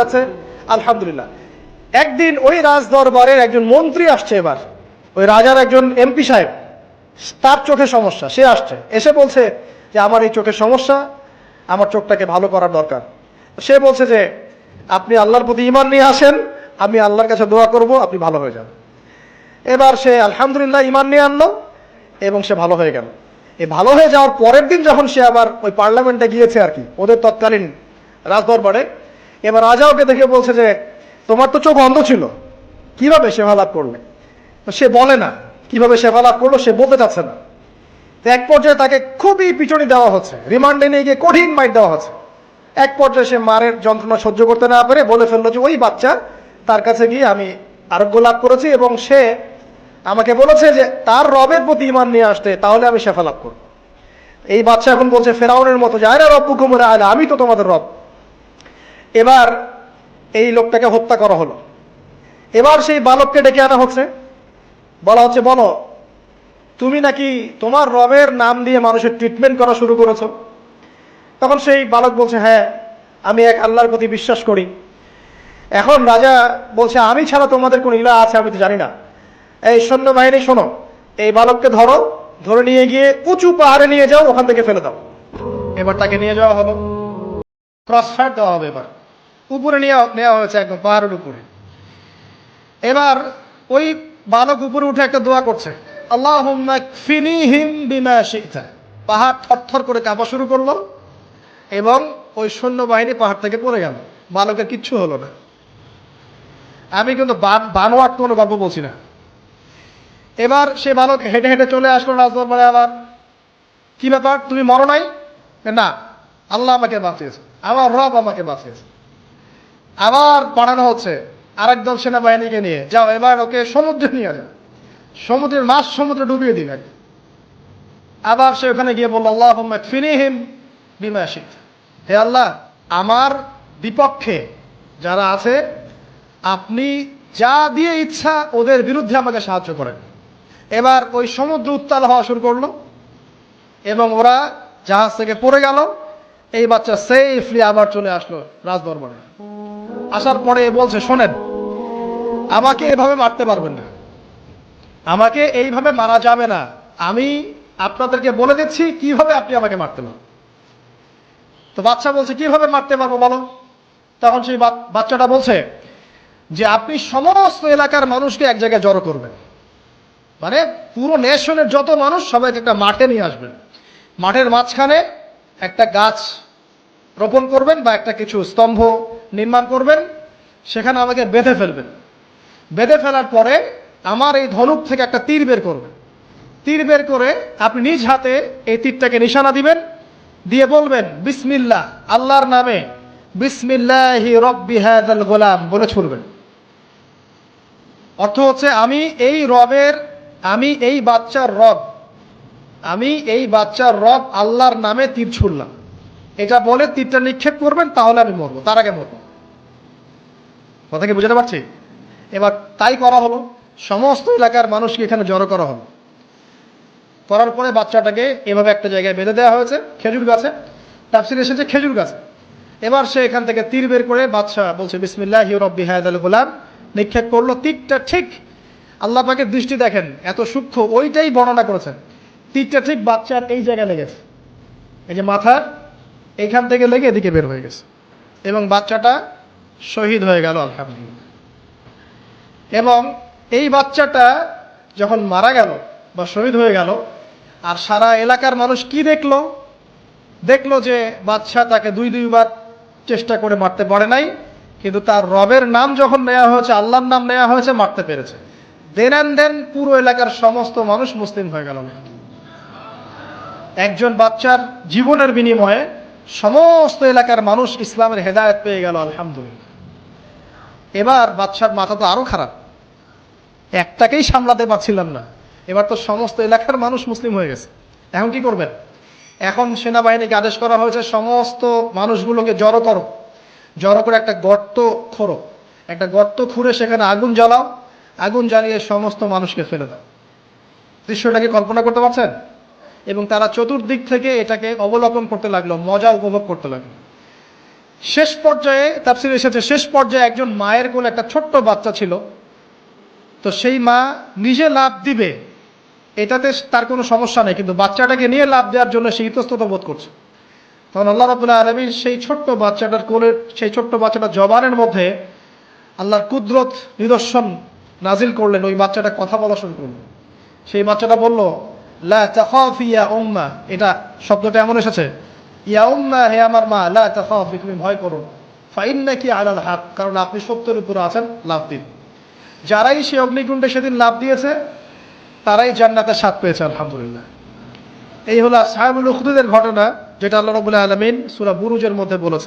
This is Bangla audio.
আছে আলহামদুলিল্লাহ। একদিন ওই রাজ দরবারের একজন মন্ত্রী আসছে, এবার ওই রাজার একজন এমপি সাহেব, তার চোখে সমস্যা, সে আসছে, এসে বলছে যে আমার এই চোখের সমস্যা, আমার চোখটাকে ভালো করার দরকার। সে বলছে যে আপনি আল্লাহর প্রতি ঈমান নিয়ে আসেন, আমি আল্লাহর কাছে দোয়া করব, আপনি ভালো হয়ে যান। এবার সে আলহামদুলিল্লাহ ঈমান নিয়ে আনলো এবং সে ভালো হয়ে গেল। এই ভালো হয়ে যাওয়ার পরের দিন যখন সে আবার ওই পার্লামেন্টে গিয়েছে আর কি, ওদের তৎকালীন রাজদরবারে, এবার রাজা ওকে দেখে বলছে যে তোমার তো চোখ অন্ধ ছিল, কিভাবে সেবা লাভ করলে? তো সে বলে না কিভাবে সেবা লাভ করলো, সে বলতে চাচ্ছে না। তো এক পর্যায়ে তাকে খুবই পিটুনি দেওয়া হচ্ছে, রিমান্ডে নিয়ে গিয়ে কঠিন মাইর দেওয়া হচ্ছে। এক পর্যায়ে সে মারের যন্ত্রণা সহ্য করতে না পেরে বলে ফেললো যে ওই বাচ্চা, তার কাছে গিয়ে আমি আরোগ্য লাভ করেছি এবং সে আমাকে বলেছে যে তার রবের প্রতি ঈমান নিয়ে আসতে, তাহলে আমি শেফা লাভ করবো। এই বাচ্চা এখন বলছে ফেরাউনের মতো যে আয়রা রব্বুকুম আ'লা, আমি তো তোমাদের রব। এবার এই লোকটাকে হত্যা করা হলো। এবার সেই বালককে ডেকে আনা হচ্ছে, বলা হচ্ছে বলো তুমি নাকি তোমার রবের নাম দিয়ে মানুষের ট্রিটমেন্ট করা শুরু করেছো। তখন সেই বালক বলছে হ্যাঁ, আমি এক আল্লাহর প্রতি বিশ্বাস করি। এখন রাজা বলছে আমি ছাড়া তোমাদের কোন ইলাহ আছে আমি তো জানি না। এই সৈন্যবাহিনী শোনো, এই বালককে ধরো, ধরে নিয়ে গিয়ে উঁচু পাহাড়ে নিয়ে যাও, ওখান থেকে ফেলে দাও। এবার তাকে নিয়ে যাওয়া হলো, ক্রস ফায়ার দেওয়া হবে, এবার উপরে নেওয়া হয়েছে একদম পাহাড়ের উপরে। এবার ওই বালক উপরে উঠে একটা দোয়া করছে, আল্লাহুম্মা কফিনিহিম বিমা শি'তা। পাহাড় থরথর করে কাঁপা শুরু করলো এবং ওই সৈন্যবাহিনী পাহাড় থেকে পড়ে গেল, বালকের কিচ্ছু হলো না। আমি কিন্তু বানোয়াট কোনো গল্প বলছি না। এবার সে বালক হেঁটে হেঁটে চলে আসলো রাজদরবারে। আবার কি ব্যাপার, তুমি মরো নাই? না, আল্লাহ আমাকে বাঁচিয়েছে, আমার রব আমাকে বাঁচিয়েছে। আবার পাঠানো হচ্ছে আরেকদল সেনাবাহিনীকে নিয়ে, যাও এবার ওকে সমুদ্রে নিয়ে যাও, সমুদ্রের মাছ সমুদ্রে ডুবিয়ে দিন। আবার সে ওখানে গিয়ে বলল আল্লাহুম্মা কফিনিহিম বিমা শি'তা, হে আল্লাহ আমার বিপক্ষে যারা আছে আপনি যা দিয়ে ইচ্ছা ওদের বিরুদ্ধে আমাকে সাহায্য করেন। এবার ওই সমুদ্র উত্তাল হওয়া শুরু করলো এবং ওরা জাহাজ থেকে পড়ে গেল। এই বাচ্চা সেফলি আবার চলে আসলো রাজদরবারে। আসার পরে বলছে শোনেন, আমাকে এভাবে মারতে পারবেন না, আমাকে এইভাবে মারা যাবে না, আমি আপনাদেরকে বলে দিচ্ছি কিভাবে আপনি আমাকে মারতে পারবেন। তো বাচ্চা বলছে কিভাবে মারতে পারবো বলো। তখন সেই বাচ্চাটা বলছে যে আপনি সমস্ত এলাকার মানুষকে এক জায়গায় জড়ো করবেন, মানে পুরো নেশনের যত মানুষ সবাইকে একটা মাঠে নিয়ে আসবেন, মাঠের মাঝখানে একটা গাছ রোপণ করবেন বা একটা কিছু স্তম্ভ নির্মাণ করবেন, সেখানে আমাকে বেঁধে ফেলবেন। বেঁধে ফেলার পরে আমার এই ধনুক থেকে একটা তীর বের করবেন, তীর বের করে আপনি নিজ হাতে এই তীরটাকে নিশানা দিবেন, দিয়ে বলবেন বিসমিল্লাহ, আল্লাহর নামে, বিসমিল্লাহি রব্বি হাযাল গোলাম বলে ছুড়বেন। অর্থ হচ্ছে আমি এই রবের, আমি এই বাচ্চার রব, আমি এই বাচ্চার রব আল্লাহর নামে তীর ছুড়লাম, এটা বলে তীরটা নিক্ষেপ করবেন, তাহলে আমি মরবো, তার আগে মরবো। কথা কি বুঝতে পারছি? এবার তাই করা হলো, সমস্ত এলাকার মানুষকে এখানে জড়ো করা হলো। করার পরে বাচ্চাটাকে এভাবে একটা জায়গায় বেঁধে দেওয়া হয়েছে, খেজুর গাছে, তাফসীরে এসেছে খেজুর গাছে। এবার সে এখান থেকে তীর বের করে বাচ্চা বলছে বিসমিল্লাহি রব্বি হাযাল গোলাম, নিক্ষেপ করলো। তীরটা ঠিক, আল্লাহ পাকের দৃষ্টি দেখেন এত সূক্ষ্ম, ওইটাই বর্ণনা করেছেন। তীরটা ঠিক বাচ্চার এই জায়গায় লেগেছে, এই যে মাথার এইখান থেকে লেগে এদিকে বের হয়ে গেছে এবং বাচ্চাটা শহীদ হয়ে গেল আলহামদুলিল্লাহ। এবং এই বাচ্চাটা যখন মারা গেল বা শহীদ হয়ে গেল, আর সারা এলাকার মানুষ কি দেখলো, দেখলো যে বাচ্চা তাকে দুইবার চেষ্টা করে মারতে পারে নাই, কিন্তু তার রবের নাম যখন নেওয়া হয়েছে, আল্লাহর নাম নেওয়া হয়েছে, মারতে পেরেছে। দেন অ্যান্ড দেন পুরো এলাকার সমস্ত মানুষ মুসলিম হয়ে গেল। একজন বাচ্চার জীবনের বিনিময়ে সমস্ত এলাকার মানুষ ইসলামের হেদায়েত পেয়ে গেল আলহামদুলিল্লাহ। এবার বাচ্চার মাথা তো আরো খারাপ, একটাকেই সামলাতে পারছিলাম না, এবার তো সমস্ত এলাকার মানুষ মুসলিম হয়ে গেছে। এখন কি করবেন? এখন সেনাবাহিনীকে আদেশ করা হয়েছে সমস্ত মানুষগুলোকে জড়ো করো, জড়ো করে একটা গর্ত খোঁড়ো, একটা গর্ত খুঁড়ে সেখানে আগুন জ্বালাও, আগুন জ্বালিয়ে সমস্ত মানুষকে ফেলে দাও। দৃশ্যটাকে কল্পনা করতে পারছেন? এবং তারা চতুর্দিক থেকে এটাকে অবলোকন করতে লাগলো, মজা উপভোগ করতে লাগলো। শেষ পর্যায়ে তাফসীরে এসেছে, শেষ পর্যায়ে একজন মায়ের কোলে একটা ছোট্ট বাচ্চা ছিল। তো সেই মা নিজে লাফ দিবে এটাতে তার কোনো সমস্যা নেই, কিন্তু বাচ্চাটাকে নিয়ে লাফ দেওয়ার জন্য সে ইতস্তত বোধ করছে। তখন আল্লাহ রাব্বুল আলামিন সেই ছোট্ট বাচ্চাটার কোলের, সেই ছোট্ট বাচ্চাটার জবানের মধ্যে আল্লাহর কুদরত নিদর্শন নাজিল করলেন। ওই বাচ্চাটা কথা বলা শুরু করল। সেই বাচ্চাটা বলল, লা তাখাফি ইয়া উম্মা, এটা শব্দটা এমন এসেছে, ইয়া উম্মা, হে আমার মা, লা তাখাফি, তুমি ভয় করো না, ফাইন্নাকি আলাল হক, কারণ আপনি সত্যের উপর আছেন, লাফ দিন। যারাই সে অগ্নিকুণ্ডে সেদিন লাফ দিয়েছে তারাই জান্নাতের স্বাদ পেয়েছে, আলহামদুলিল্লাহ। এই হলো আসহাবুল উখদুদের ঘটনা, যেটা আল্লাহ রাব্বুল আলামিন সূরা বুরুজের মধ্যে বলেছেন।